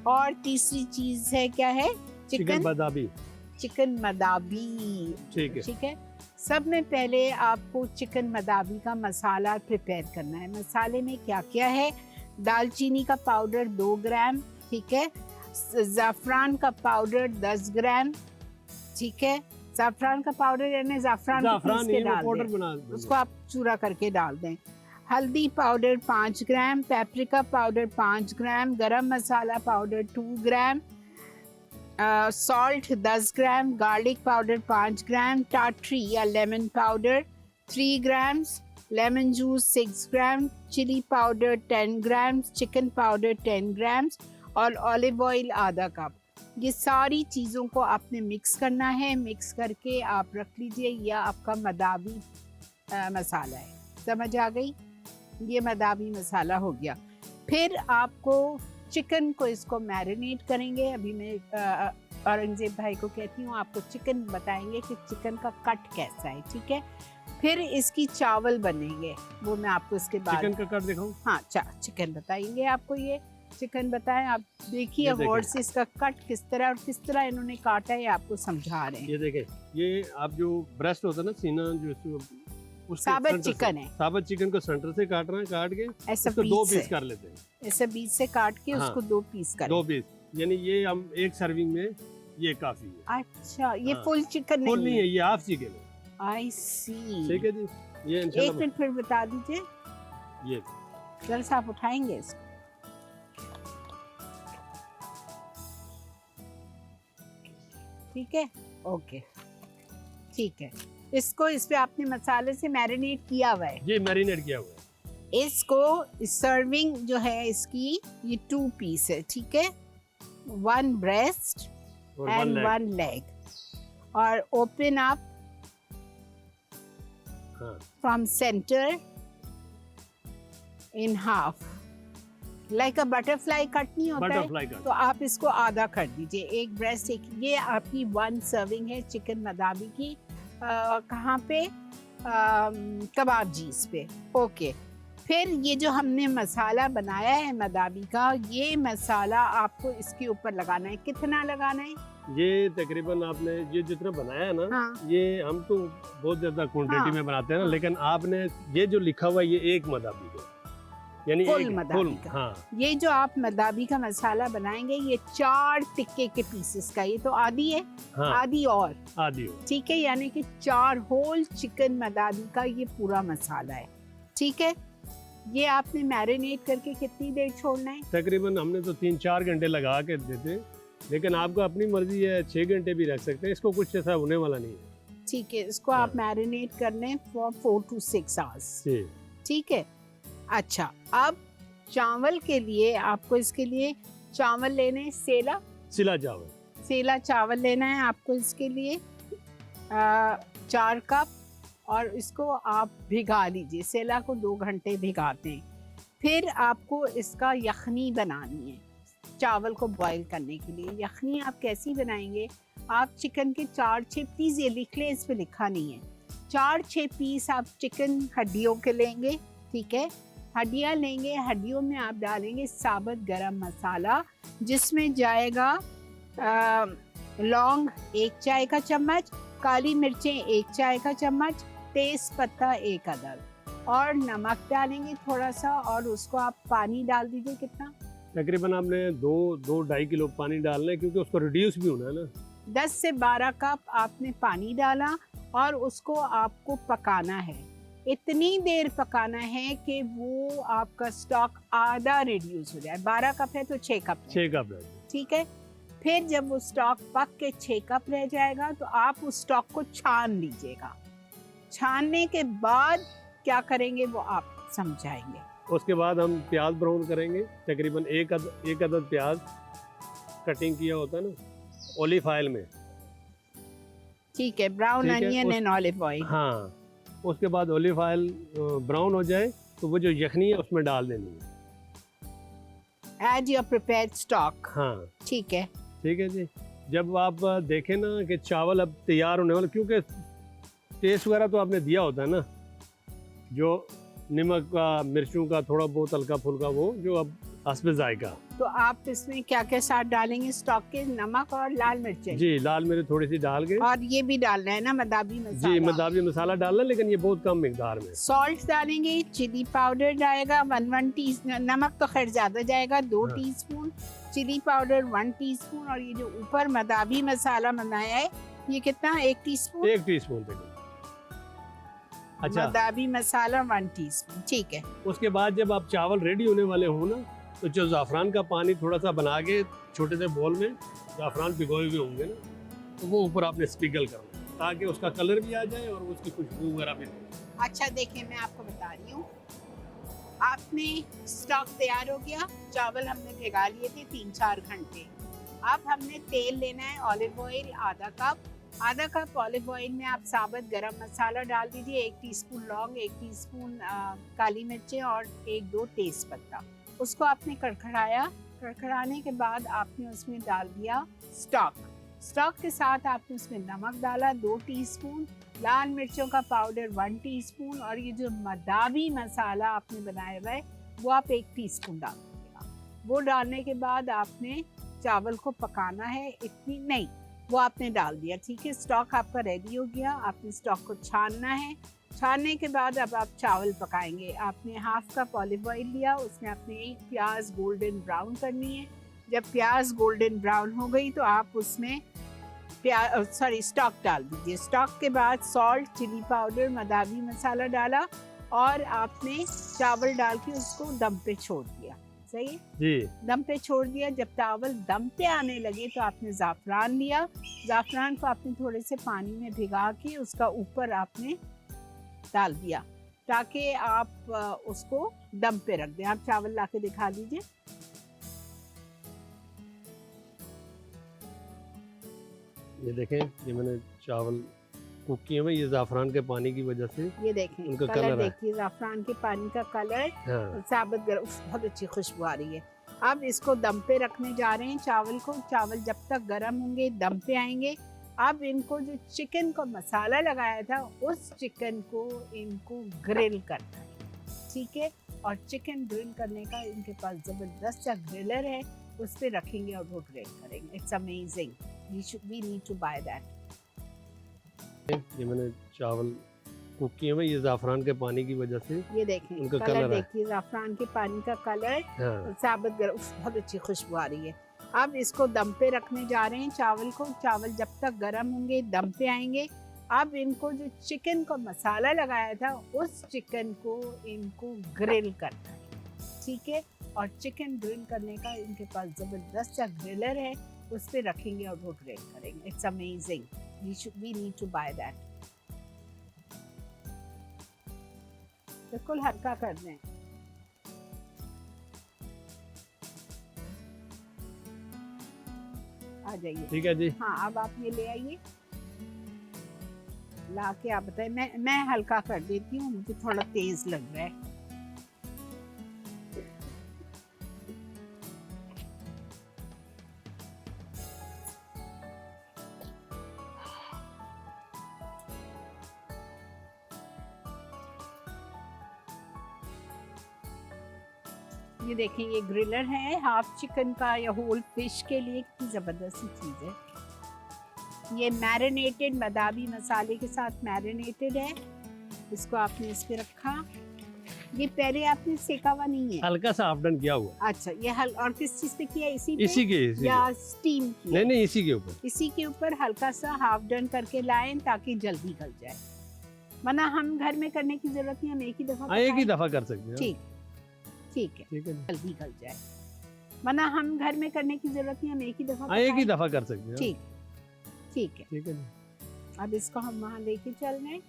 और तीसरी चीज है, क्या है? चिकन मदाबी। चिकन मदाबी, ठीक है। ठीक है। सब में पहले आपको चिकन मदाबी का मसाला प्रिपेयर करना है। मसाले में क्या क्या है? दालचीनी का पाउडर 2 ग्राम, ठीक है। ज़ाफ़रान का पाउडर 10 ग्राम, ठीक है। ज़ाफ़रान का पाउडर यानी ज़ाफ़रान को पीस के डाल दें, उसको आप चूरा करके डाल दें। हल्दी powder 5 gram, paprika powder 5 gram, garam masala powder 2 gram, salt 10 gram, garlic powder 5 gram, टाटरी या lemon powder 3 grams, lemon juice 6 gram, chilli powder 10 grams, chicken powder 10 grams और ऑलिव ऑयल आधा कप। ये सारी चीज़ों को आपने मिक्स करना है। मिक्स करके आप रख लीजिए। यह आपका मदाबी मसाला है। समझ आ गई? ये मदाबी मसाला हो गया। फिर आपको चिकन को इसको मैरिनेट करेंगे। अभी मैं औरंगजेब भाई को कहती हूँ, आपको चिकन बताएंगे कि चिकन का कट कैसा है, ठीक है। फिर इसकी चावल बनेंगे, वो मैं आपको इसके बाद चिकन का कट दिखाऊं? हाँ, चिकन बताएंगे आपको। ये चिकन बताएं आप, देखिए गौर से इसका कट किस तरह और किस तरह इन्होंने काटा है, आपको समझा रहे हैं। ये देखें, ये आप जो ब्रेस्ट होता है ना, सीना जो साबुत चिकन है। साबुत चिकन को सेंटर से काट रहे हैं, काट के ऐसा इसको 2 पीस कर लेते हैं। ऐसे बीच से काट के उसको 2 पीस कर 2 पीस, यानी ये हम एक सर्विंग में ये काफी है। अच्छा, ये फुल चिकन फुल नहीं है, ये हाफ चिकन है। आई सी, ठीक है जी। ये एक मिनट फिर बता दीजिए। ये जरा सा आप उठाएंगे इसको। ठीक है, ओके, ठीक है। इसको इस पे आपने मसाले से मैरिनेट किया हुआ है। ये मैरिनेट किया हुआ है। इसको सर्विंग जो है इसकी, ये 2 पीस है, ठीक है। 1 ब्रेस्ट एंड 1 लेग और open up from centre in half, like a butterfly cut नहीं होता है, तो आप इसको आधा कर दीजिए। एक ब्रेस्ट, एक ये आपकी 1 सर्विंग है चिकन मदाबी की। कहाँ पे? कबाब जीस पे। ओके। फिर ये जो हमने मसाला बनाया है मदाबी का, ये मसाला आपको इसके ऊपर लगाना है। कितना लगाना है? ये तकरीबन आपने ये जितना बनाया है ना, हाँ। ये हम तो बहुत ज्यादा क्वांटिटी में बनाते हैं ना, लेकिन आपने ये जो लिखा हुआ है, ये एक मदाबी का, यानी फुल एक मदाबी का। हाँ। ये जो आप मदाबी का मसाला बनाएंगे, ये 4 टिक्के के पीसेस का, ये तो आधी है। हाँ। आधी और, ठीक है, यानी कि 4 होल चिकन मदाबी का ये पूरा मसाला है, ठीक है। ये आपने मैरिनेट करके कितनी देर छोड़ना है? तकरीबन हमने तो 3-4 घंटे लगा के देते, लेकिन आपको अपनी मर्जी है, 6 घंटे भी रख सकते हैं। इसको कुछ ऐसा होने वाला नहीं है, ठीक है। इसको आप मैरिनेट करने फॉर 4 to 6 आवर्स, ठीक है। अच्छा, अब चावल के लिए आपको, इसके लिए चावल लेने, सेला चावल लेना है आपको। इसके लिए 4 कप, और इसको आप भिगा लीजिए। सेला को 2 घंटे भिगाते हैं। फिर आपको इसका यखनी बनानी है, चावल को बॉईल करने के लिए। यखनी आप कैसी बनाएंगे? आप चिकन के 4-6 पीस, ये लिख लें, इस पे लिखा नहीं है, 4-6 पीस आप चिकन हड्डियों के लेंगे, ठीक है। हड्डियाँ लेंगे, हड्डियों में आप डालेंगे साबुत गरम मसाला, जिसमें जाएगा लौंग 1 चाय का चम्मच, काली मिर्चें 1 चाय का चम्मच, तेज पत्ता 1 अदद, और नमक डालेंगे थोड़ा सा, और उसको आप पानी डाल दीजिए। कितना? तकरीबन आपने 2-2.5 किलो पानी डालना है, क्योंकि उसको रिड्यूस भी होना है ना। 10 से 12 कप आपने पानी डाला और उसको आपको पकाना है। इतनी देर पकाना है कि वो आपका स्टॉक आधा रिड्यूस हो जाए। 12 कप है तो 6 कप, 6 कप, ठीक है। फिर जब वो स्टॉक पक के 6 कप रह जाएगा, तो आप उस स्टॉक को छान लीजिएगा। छानने के बाद क्या करेंगे वो आप समझाएंगे। उसके बाद हम प्याज ब्राउन करेंगे, तकरीबन एक अदद प्याज कटिंग किया होता है ना, ऑलिव ऑयल में, ठीक है। Brown onion and olive oil. हाँ, उसके बाद ऑलिव ऑयल ब्राउन हो जाए तो वो जो यखनी है उसमें डाल देनी है। Add your prepared stock. हाँ, ठीक है, ठीक है जी। जब आप देखें ना कि चावल अब तैयार होने वाले, क्योंकि टेस्ट वगैरह तो आपने दिया होता है ना, जो नमक का, मिर्चों का, थोड़ा बहुत हल्का फुल्का, वो जो अब हस्बे जायका। तो आप इसमें क्या क्या साथ डालेंगे स्टॉक के? नमक और लाल मिर्चें। जी, लाल मिर्च थोड़ी सी डाल के। और ये भी डालना है ना मदाबी मसाला? जी, मदाबी मसाला डालना, लेकिन ये बहुत कम मिकदार में। सॉल्ट डालेंगे, चिली पाउडर जाएगा 1 टीस्पून, नमक तो खैर ज्यादा जाएगा 2 हाँ। टीस्पून, चिली पाउडर 1 टीस्पून, और ये जो ऊपर मदाबी मसाला बनाया है ये कितना? 1 टीस्पून। 1 टीस्पून तक। अच्छा, मदाबी मसाला 1 टीस्पून, ठीक है। उसके बाद जब आप चावल रेडी होने वाले हो ना, तो जो ज़ाफ़रान का पानी थोड़ा सा बना के छोटे से बोल में ज़ाफ़रान भिगोए हुए होंगे ना, तो वो ऊपर आपने स्प्रिंकल करना, ताकि उसका कलर भी आ जाए और उसकी खुशबू वगैरह भी। अच्छा देखिए, मैं आपको बता रही हूँ, आपने स्टॉक तैयार हो गया, चावल हमने भिगा लिए थे 3-4 घंटे। अब हमने तेल लेना है, ऑलिव ऑयल आधा कप ऑलिव ऑयल में आप साबुत गरम मसाला डाल दीजिए, 1 टीस्पून लौंग, 1 टीस्पून काली मिर्चें और 1-2 तेज पत्ता। उसको आपने कड़कड़ाया, कड़कड़ाने के बाद आपने उसमें डाल दिया स्टॉक के साथ आपने उसमें नमक डाला 2 टीस्पून, लाल मिर्चों का पाउडर 1 टीस्पून, और ये जो मदाबी मसाला आपने बनाया हुआ है वो आप 1 टीस्पून डाल दीजिएगा। वो डालने के बाद आपने चावल को पकाना है, इतनी नहीं, वो आपने डाल दिया, ठीक है। स्टॉक आपका रेडी हो गया, आपने स्टॉक को छानना है। छानने के बाद अब आप चावल पकाएंगे। आपने 1/2 कप ऑलिव ऑयल लिया, उसमें आपने एक प्याज गोल्डन ब्राउन करनी है। जब प्याज गोल्डन ब्राउन हो गई तो आप उसमें स्टॉक डाल दीजिए। स्टॉक के बाद सॉल्ट, चिली पाउडर, मदाबी मसाला डाला और आपने चावल डाल के उसको दम पे छोड़ दिया। सही है जी, दम पे छोड़ दिया। जब चावल दम पे आने लगे तो आपने ज़ाफ़रान लिया, ज़ाफ़रान को आपने थोड़े से पानी में भिगा के उसका ऊपर आपने डाल दिया, ताकि आप उसको दम पे रख दें। आप चावल ला के दिखा दीजिए। ये देखें, ये मैंने चावल कुक किए हुए, ये ज़ाफ़रान के पानी की वजह से ये देखें उनका कलर कलर है। देखिए, ज़ाफ़रान के पानी का कलर, हाँ। साबुत गरम, बहुत अच्छी खुशबू आ रही है। अब इसको दम पे रखने जा रहे हैं चावल को। चावल जब तक गर्म होंगे दम पे आएंगे। अब इनको जो चिकन को मसाला लगाया था उस चिकन को इनको ग्रिल करना है, ठीक है। और चिकन ग्रिल करने का इनके पास ज़बरदस्त सा ग्रिलर है, उस पर रखेंगे और वो ग्रिल करेंगे। It's amazing, we need to buy that. ये मैंने चावल कुक किए हुए, ये ज़ाफ़रान के पानी की वजह से ये देखें उनका कलर कलर है। देखिए, ज़ाफ़रान के पानी का कलर, हाँ। साबुत गरम, बहुत अच्छी खुशबू आ रही है। अब इसको दम पे रखने जा रहे हैं चावल को। चावल जब तक गर्म होंगे दम पे आएंगे। अब इनको जो चिकन को मसाला लगाया था उस चिकन को इनको ग्रिल करना है, ठीक है। और चिकन ग्रिल करने का इनके पास ज़बरदस्त सा ग्रिलर है, उस पर रखेंगे और वो ग्रिल करेंगे। It's amazing, we need to buy that. बिल्कुल हल्का कर दें। आ जाइए। ठीक है जी। हाँ, अब आप ये ले आइए, ला के आप बताइए। मैं हल्का कर देती हूँ, मुझे थोड़ा तेज लग रहा है। ये देखें, ये ग्रिलर है हाफ चिकन का या होल फिश के लिए, कितनी ज़बरदस्त चीज़ है। ये मैरिनेटेड मदाबी मसाले के साथ मैरिनेटेड है। इसको आपने इस पे रखा। ये पहले आपने सेका हुआ नहीं है, हल्का सा हाफ डन किया हुआ। अच्छा, ये और किस चीज़ पे किया? इसी पे इसी के या स्टीम किया? नहीं, इसी के ऊपर। इसी के ऊपर हल्का सा हाफ डन करके लाएं ताकि जल्दी गल जाए, वरना हम घर में करने की जरूरत नहीं, हम एक ही दफ़ा एक ही दफ़ा कर सकते हैं। ठीक है, ठीक है, जल्दी गल जाए, वरना हम घर में करने की जरूरत नहीं, हम एक ही दफ़ा एक ही दफ़ा कर सकते हैं। ठीक है। ठीक है। अब इसको हम वहाँ लेके चल रहे हैं।